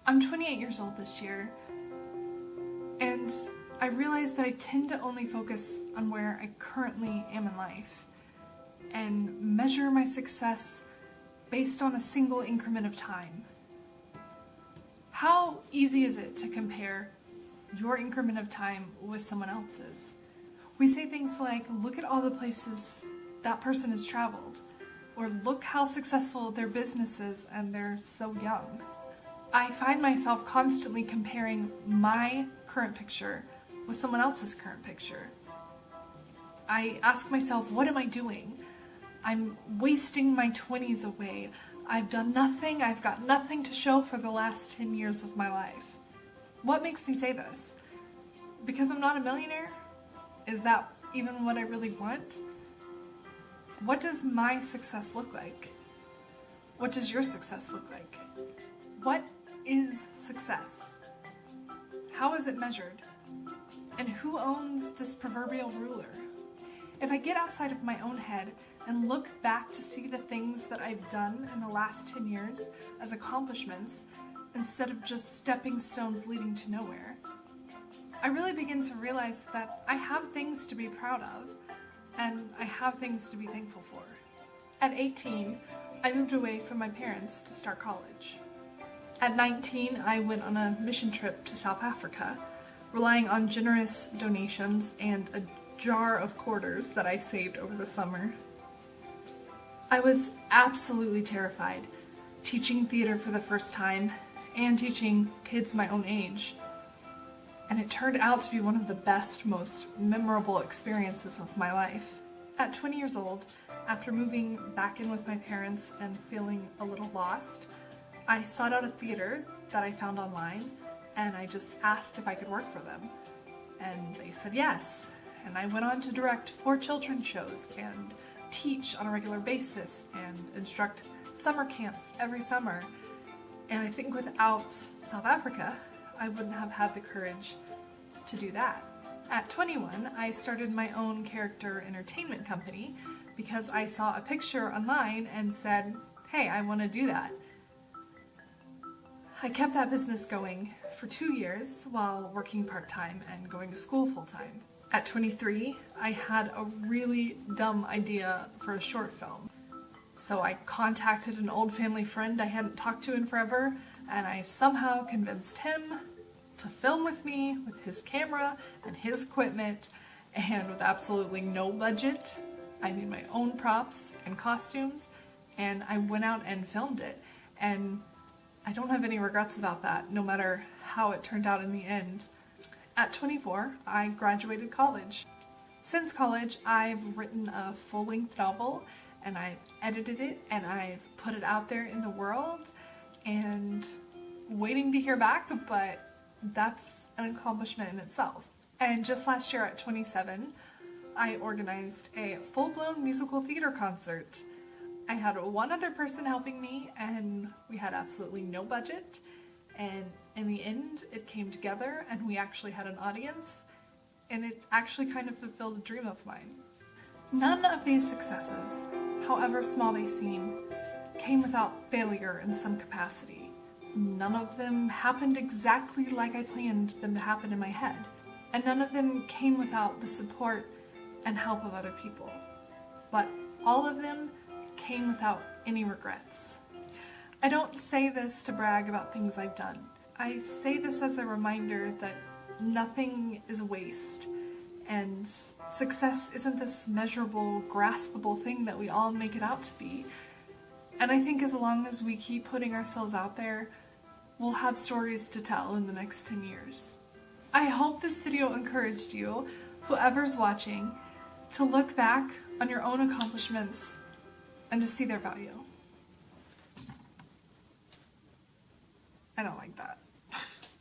I'm 28 years old this year, and I realize that I tend to only focus on where I currently am in life and measure my success based on a single increment of time. How easy is it to compare your increment of time with someone else's? We say things like, look at all the places that person has traveled, or look how successful their business is and they're so young. I find myself constantly comparing my current picture with someone else's current picture. I ask myself, what am I doing? I'm wasting my 20s away. I've done nothing, I've got nothing to show for the last 10 years of my life. What makes me say this? Because I'm not a millionaire? Is that even what I really want? What does my success look like? What does your success look like? What is success? How is it measured? And who owns this proverbial ruler? If I get outside of my own head and look back to see the things that I've done in the last 10 years as accomplishments, instead of just stepping stones leading to nowhere, I really begin to realize that I have things to be proud of, and I have things to be thankful for. At 18, I moved away from my parents to start college. At 19, I went on a mission trip to South Africa, relying on generous donations and a jar of quarters that I saved over the summer. I was absolutely terrified, teaching theater for the first time and teaching kids my own age. And it turned out to be one of the best, most memorable experiences of my life. At 20 years old, after moving back in with my parents and feeling a little lost, I sought out a theater that I found online, and I just asked if I could work for them. And they said yes. And I went on to direct 4 children's shows and teach on a regular basis and instruct summer camps every summer. And I think without South Africa, I wouldn't have had the courage to do that. At 21, I started my own character entertainment company because I saw a picture online and said, hey, I want to do that. I kept that business going for 2 years while working part-time and going to school full-time. At 23, I had a really dumb idea for a short film. So I contacted an old family friend I hadn't talked to in forever, and I somehow convinced him to film with me with his camera and his equipment, and with absolutely no budget. I made my own props and costumes, and I went out and filmed it. And I don't have any regrets about that, no matter how it turned out in the end. At 24, I graduated college. Since college, I've written a full-length novel, and I've edited it, and I've put it out there in the world, and waiting to hear back, but that's an accomplishment in itself. And just last year at 27, I organized a full-blown musical theater concert. I had one other person helping me, and we had absolutely no budget, and in the end it came together and we actually had an audience, and it actually kind of fulfilled a dream of mine. None of these successes, however small they seem, came without failure in some capacity. None of them happened exactly like I planned them to happen in my head, and none of them came without the support and help of other people. But all of them came without any regrets. I don't say this to brag about things I've done. I say this as a reminder that nothing is a waste, and success isn't this measurable, graspable thing that we all make it out to be. And I think as long as we keep putting ourselves out there, we'll have stories to tell in the next 10 years. I hope this video encouraged you, whoever's watching, to look back on your own accomplishments and to see their value. I don't like that.